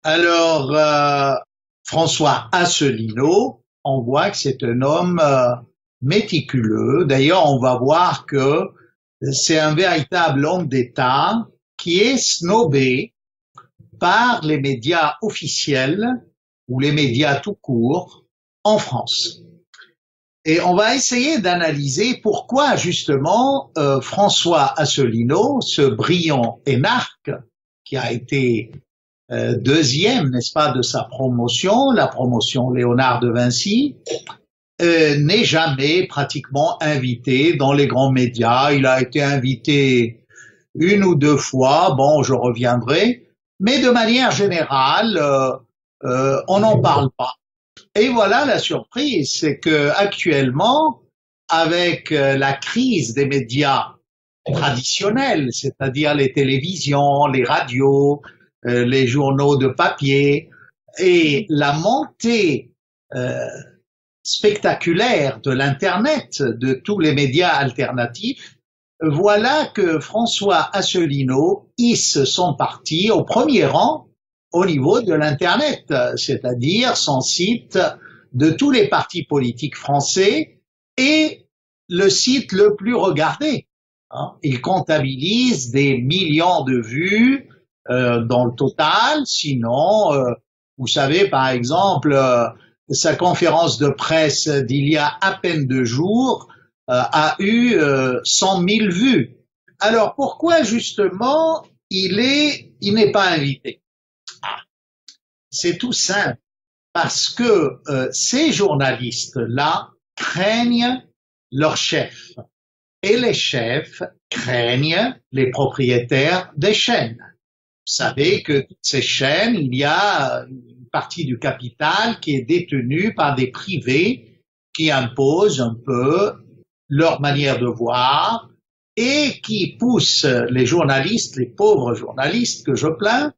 Alors, François Asselineau, on voit que c'est un homme méticuleux. D'ailleurs, on va voir que c'est un véritable homme d'État qui est snobé par les médias officiels ou les médias tout court en France. Et on va essayer d'analyser pourquoi justement François Asselineau, ce brillant énarque qui a été deuxième, n'est-ce pas, de sa promotion, la promotion Léonard de Vinci, n'est jamais pratiquement invité dans les grands médias. Il a été invité une ou deux fois, bon, je reviendrai, mais de manière générale, on n'en parle pas. Et voilà la surprise, c'est que actuellement, avec la crise des médias traditionnels, c'est-à-dire les télévisions, les radios, les journaux de papier, et la montée spectaculaire de l'Internet, de tous les médias alternatifs, voilà que François Asselineau hisse son parti au premier rang au niveau de l'Internet, c'est-à-dire son site de tous les partis politiques français et le site le plus regardé. Il comptabilise des millions de vues dans le total, sinon, vous savez, par exemple, sa conférence de presse d'il y a à peine 2 jours a eu 100 000 vues. Alors pourquoi justement il n'est pas invité? C'est tout simple, parce que ces journalistes-là craignent leurs chefs, et les chefs craignent les propriétaires des chaînes. Vous savez que toutes ces chaînes, il y a une partie du capital qui est détenue par des privés qui imposent un peu leur manière de voir et qui poussent les journalistes, les pauvres journalistes que je plains,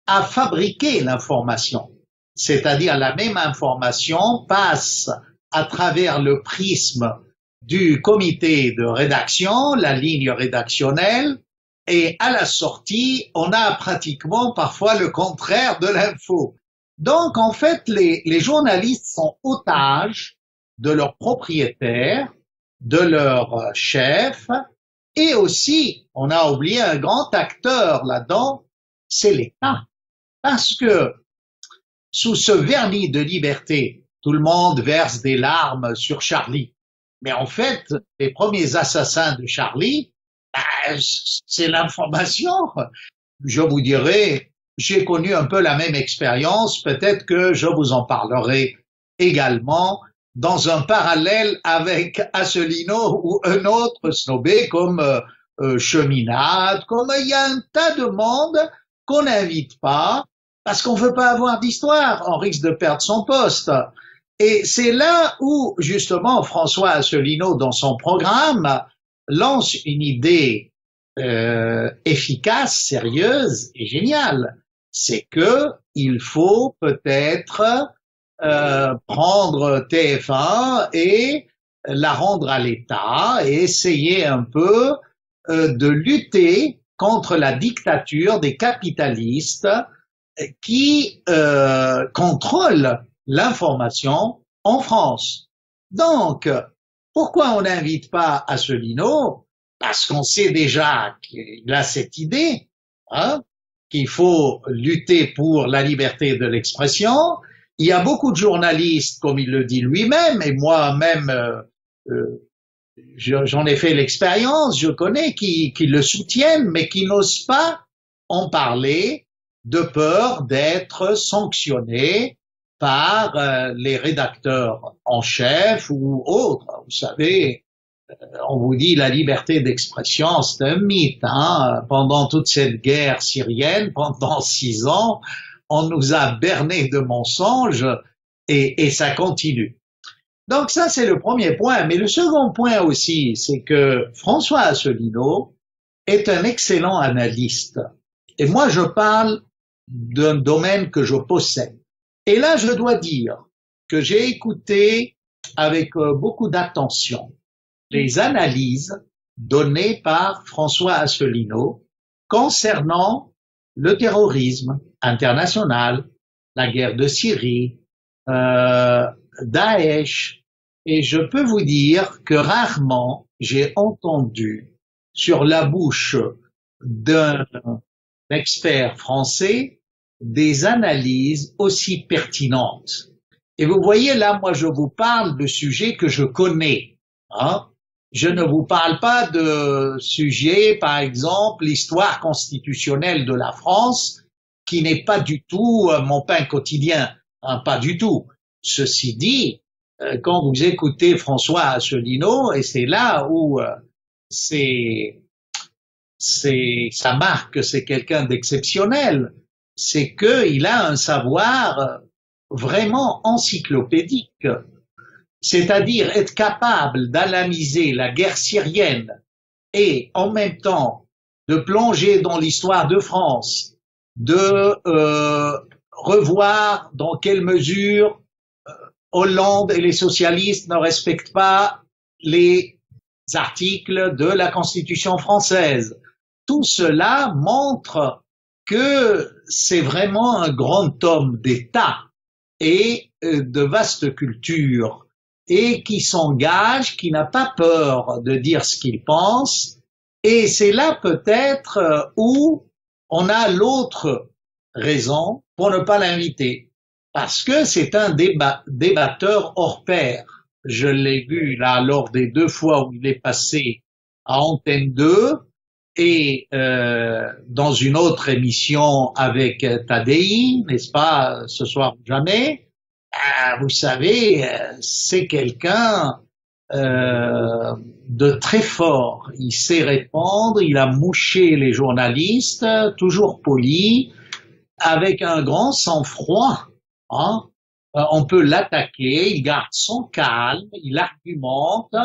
à fabriquer l'information. C'est-à-dire la même information passe à travers le prisme du comité de rédaction, la ligne rédactionnelle, et à la sortie, on a pratiquement parfois le contraire de l'info. Donc, en fait, les journalistes sont otages de leurs propriétaires, de leurs chefs, et aussi, on a oublié un grand acteur là-dedans, c'est l'État. Parce que, sous ce vernis de liberté, tout le monde verse des larmes sur Charlie. Mais en fait, les premiers assassins de Charlie, c'est l'information. Je vous dirai, j'ai connu un peu la même expérience, peut-être que je vous en parlerai également dans un parallèle avec Asselineau ou un autre snobé comme Cheminade, comme il y a un tas de monde qu'on n'invite pas parce qu'on ne veut pas avoir d'histoire, on risque de perdre son poste. Et c'est là où, justement, François Asselineau, dans son programme, lance une idée efficace, sérieuse et géniale. C'est que il faut peut-être prendre TF1 et la rendre à l'État et essayer un peu de lutter contre la dictature des capitalistes qui contrôlent l'information en France. Donc, pourquoi on n'invite pas Asselineau? Parce qu'on sait déjà qu'il a cette idée, qu'il faut lutter pour la liberté de l'expression. Il y a beaucoup de journalistes, comme il le dit lui-même, et moi-même, j'en ai fait l'expérience, je connais, qui le soutiennent, mais qui n'osent pas en parler de peur d'être sanctionnés par les rédacteurs en chef ou autres. Vous savez, on vous dit la liberté d'expression, c'est un mythe. Pendant toute cette guerre syrienne, pendant 6 ans, on nous a bernés de mensonges et ça continue. Donc ça, c'est le premier point. Mais le second point aussi, c'est que François Asselineau est un excellent analyste. Et moi, je parle d'un domaine que je possède. Et là, je dois dire que j'ai écouté avec beaucoup d'attention les analyses données par François Asselineau concernant le terrorisme international, la guerre de Syrie, Daesh, et je peux vous dire que rarement j'ai entendu sur la bouche d'un expert français des analyses aussi pertinentes. Et vous voyez, là, moi, je vous parle de sujets que je connais. Hein. Je ne vous parle pas de sujets, par exemple, l'histoire constitutionnelle de la France, qui n'est pas du tout mon pain quotidien. Hein, pas du tout. Ceci dit, quand vous écoutez François Asselineau, et c'est là où ça marque que c'est quelqu'un d'exceptionnel, c'est qu'il a un savoir vraiment encyclopédique, c'est-à-dire être capable d'analyser la guerre syrienne et en même temps de plonger dans l'histoire de France, de revoir dans quelle mesure Hollande et les socialistes ne respectent pas les articles de la Constitution française. Tout cela montre que c'est vraiment un grand homme d'État et de vaste culture et qui s'engage, qui n'a pas peur de dire ce qu'il pense. Et c'est là peut-être où on a l'autre raison pour ne pas l'inviter. Parce que c'est un débatteur hors pair. Je l'ai vu là lors des 2 fois où il est passé à Antenne 2 et dans une autre émission avec Tadei, n'est-ce pas, Ce soir ou jamais. Vous savez, c'est quelqu'un de très fort. Il sait répondre, il a mouché les journalistes, toujours poli, avec un grand sang-froid. Hein? On peut l'attaquer, il garde son calme, il argumente,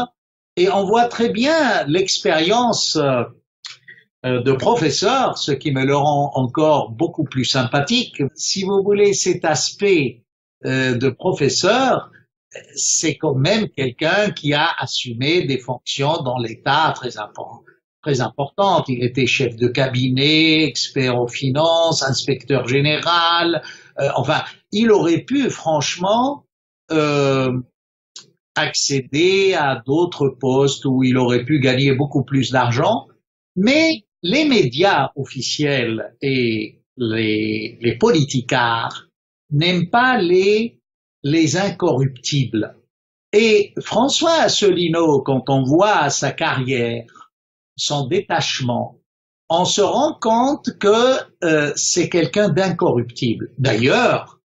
et on voit très bien l'expérience de professeur, ce qui me le rend encore beaucoup plus sympathique. Si vous voulez, cet aspect de professeur, c'est quand même quelqu'un qui a assumé des fonctions dans l'État très importantes. Il était chef de cabinet, expert aux finances, inspecteur général. Enfin, il aurait pu franchement accéder à d'autres postes où il aurait pu gagner beaucoup plus d'argent, mais les médias officiels et les politicards n'aiment pas les incorruptibles. Et François Asselineau, quand on voit sa carrière, son détachement, on se rend compte que c'est quelqu'un d'incorruptible. D'ailleurs,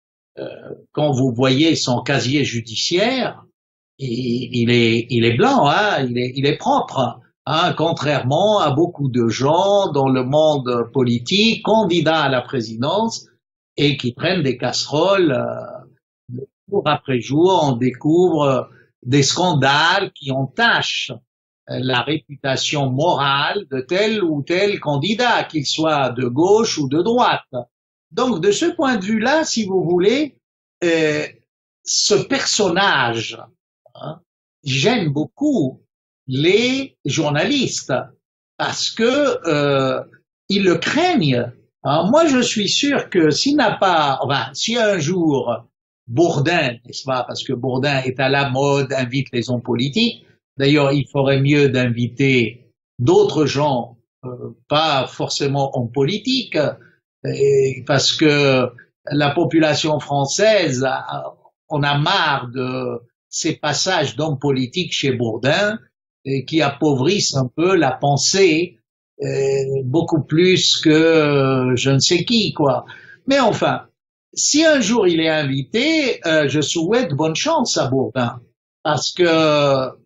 quand vous voyez son casier judiciaire, il est blanc, hein, il est propre, hein, contrairement à beaucoup de gens dans le monde politique, candidats à la présidence, et qui prennent des casseroles jour après jour. On découvre des scandales qui entachent la réputation morale de tel ou tel candidat, qu'il soit de gauche ou de droite. Donc, de ce point de vue-là, si vous voulez, ce personnage gêne beaucoup les journalistes parce que ils le craignent. Alors, moi, je suis sûr que si un jour Bourdin, n'est-ce pas, parce que Bourdin est à la mode, invite les hommes politiques. D'ailleurs, il ferait mieux d'inviter d'autres gens, pas forcément hommes politiques, parce que la population française, on a marre de ces passages d'hommes politiques chez Bourdin qui appauvrissent un peu la pensée beaucoup plus que je ne sais qui, quoi. Mais enfin, si un jour il est invité, je souhaite bonne chance à Bourdin, parce que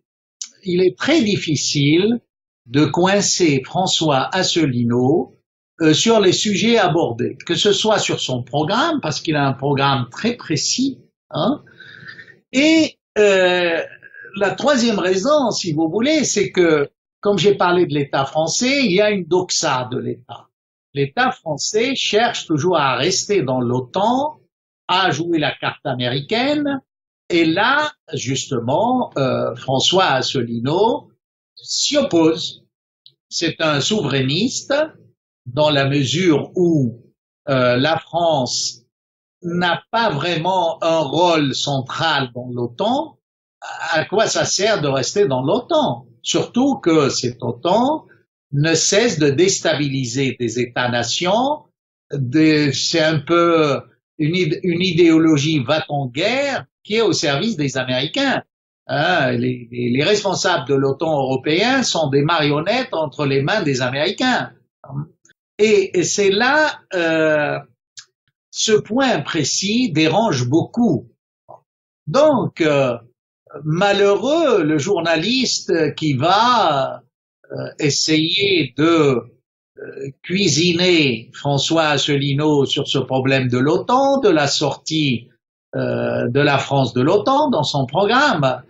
il est très difficile de coincer François Asselineau sur les sujets abordés, que ce soit sur son programme, parce qu'il a un programme très précis, hein, et la troisième raison, si vous voulez, c'est que, comme j'ai parlé de l'État français, il y a une doxa de l'État. L'État français cherche toujours à rester dans l'OTAN, à jouer la carte américaine, et là, justement, François Asselineau s'y oppose. C'est un souverainiste dans la mesure où la France n'a pas vraiment un rôle central dans l'OTAN, à quoi ça sert de rester dans l'OTAN? Surtout que cette OTAN ne cesse de déstabiliser des États-nations. C'est un peu une idéologie va-t-en-guerre qui est au service des Américains. Hein, les responsables de l'OTAN européen sont des marionnettes entre les mains des Américains. Et c'est là, ce point précis dérange beaucoup. Donc, malheureux le journaliste qui va essayer de cuisiner François Asselineau sur ce problème de l'OTAN, de la sortie de la France de l'OTAN dans son programme,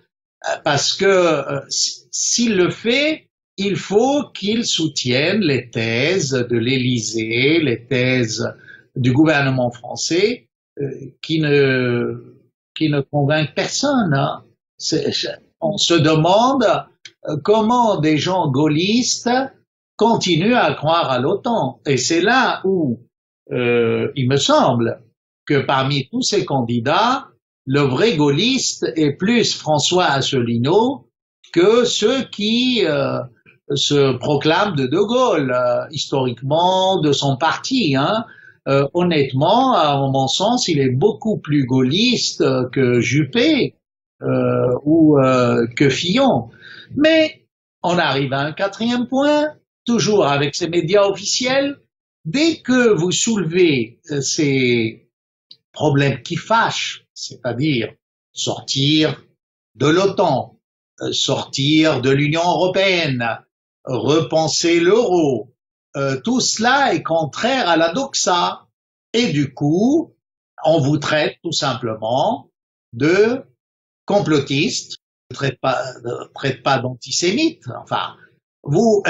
parce que s'il le fait, il faut qu'il soutienne les thèses de l'Élysée, les thèses du gouvernement français, qui ne convainquent personne. Hein. On se demande comment des gens gaullistes continuent à croire à l'OTAN. Et c'est là où il me semble que parmi tous ces candidats, le vrai gaulliste est plus François Asselineau que ceux qui se proclament de Gaulle, historiquement de son parti. Hein. Honnêtement, à mon sens, il est beaucoup plus gaulliste que Juppé ou que Fillon. Mais on arrive à un quatrième point, toujours avec ces médias officiels. Dès que vous soulevez ces problèmes qui fâchent, c'est-à-dire sortir de l'OTAN, sortir de l'Union européenne, repenser l'euro, tout cela est contraire à la doxa. Et du coup, on vous traite tout simplement de complotiste, ne traite pas d'antisémite. Enfin, vous,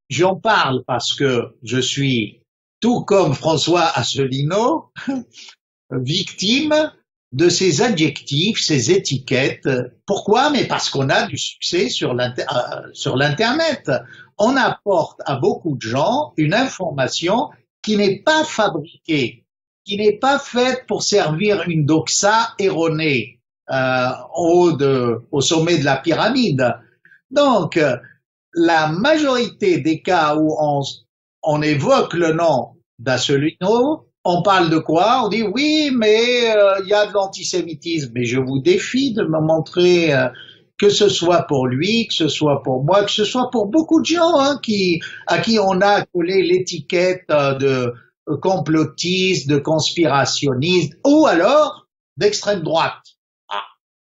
j'en parle parce que je suis, tout comme François Asselineau, victime de ces adjectifs, ces étiquettes. Pourquoi? Mais parce qu'on a du succès sur l'Internet. On apporte à beaucoup de gens une information qui n'est pas fabriquée, qui n'est pas faite pour servir une doxa erronée au sommet de la pyramide. Donc, la majorité des cas où on évoque le nom d'Asselineau, on parle de quoi? On dit oui, mais il y a de l'antisémitisme. Mais je vous défie de me montrer que ce soit pour lui, que ce soit pour moi, que ce soit pour beaucoup de gens hein, à qui on a collé l'étiquette de complotiste, de conspirationniste, ou alors d'extrême droite. Ah,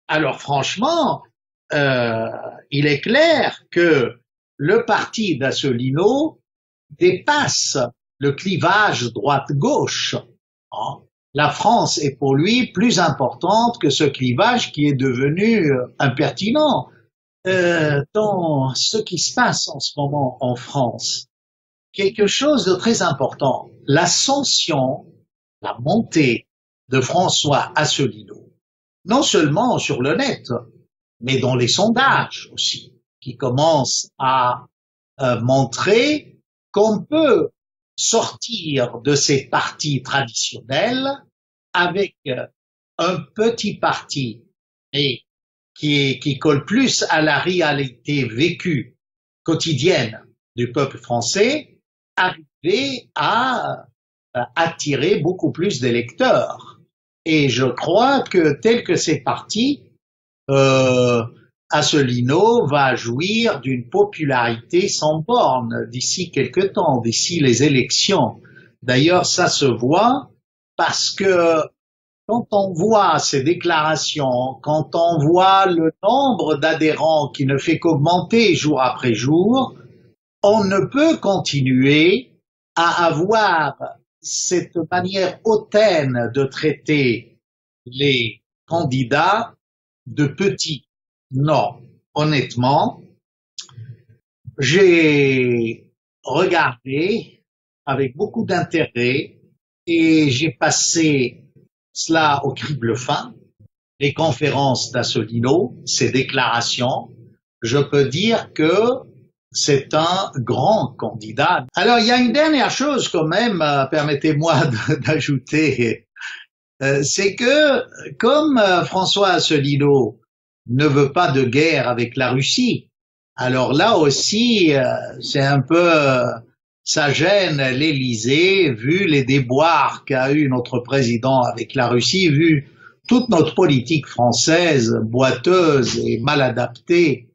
alors franchement, il est clair que le parti d'Asselineau dépasse le clivage droite-gauche. La France est pour lui plus importante que ce clivage qui est devenu impertinent. Dans ce qui se passe en ce moment en France, quelque chose de très important, l'ascension, la montée de François Asselineau, non seulement sur le net, mais dans les sondages aussi, qui commencent à montrer qu'on peut sortir de ces partis traditionnels avec un petit parti et qui colle plus à la réalité vécue quotidienne du peuple français, arriver à attirer beaucoup plus d'électeurs. Et je crois que tel que c'est parti, Asselineau va jouir d'une popularité sans borne d'ici quelque temps, d'ici les élections. D'ailleurs, ça se voit parce que quand on voit ces déclarations, quand on voit le nombre d'adhérents qui ne fait qu'augmenter jour après jour, on ne peut continuer à avoir cette manière hautaine de traiter les candidats de petits. Non, honnêtement, j'ai regardé avec beaucoup d'intérêt et j'ai passé cela au crible fin, les conférences d'Asselineau, ses déclarations. Je peux dire que c'est un grand candidat. Alors, il y a une dernière chose quand même, permettez-moi d'ajouter C'est que comme François Asselineau ne veut pas de guerre avec la Russie, alors là aussi, c'est un peu, ça gêne l'Élysée, vu les déboires qu'a eu notre président avec la Russie, vu toute notre politique française boiteuse et mal adaptée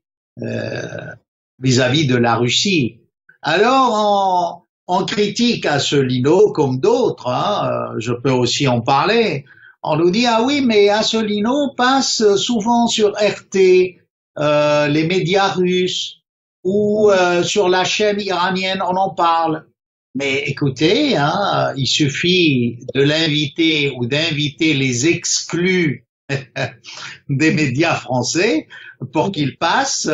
vis-à-vis de la Russie. Alors, on critique Asselineau comme d'autres, hein, je peux aussi en parler. On nous dit, ah oui, mais Asselineau passe souvent sur RT, les médias russes, ou sur la chaîne iranienne, on en parle. Mais écoutez, hein, il suffit de l'inviter ou d'inviter les exclus des médias français pour qu'ils passent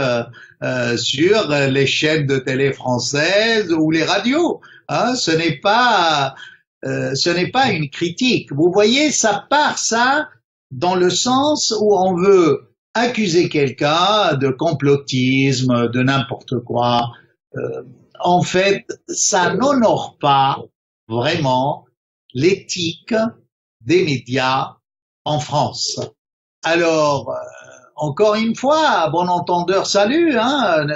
sur les chaînes de télé françaises ou les radios. Hein, ce n'est pas une critique. Vous voyez, ça part ça dans le sens où on veut accuser quelqu'un de complotisme, de n'importe quoi. En fait, ça n'honore pas vraiment l'éthique des médias en France. Alors, encore une fois, à bon entendeur, salut. Hein,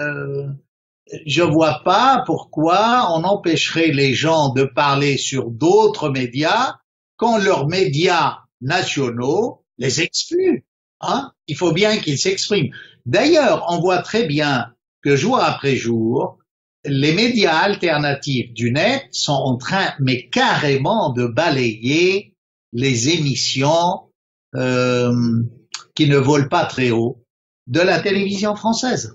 je vois pas pourquoi on empêcherait les gens de parler sur d'autres médias quand leurs médias nationaux les excluent. Hein, il faut bien qu'ils s'expriment. D'ailleurs, on voit très bien que jour après jour, les médias alternatifs du net sont en train, mais carrément, de balayer les émissions qui ne volent pas très haut de la télévision française.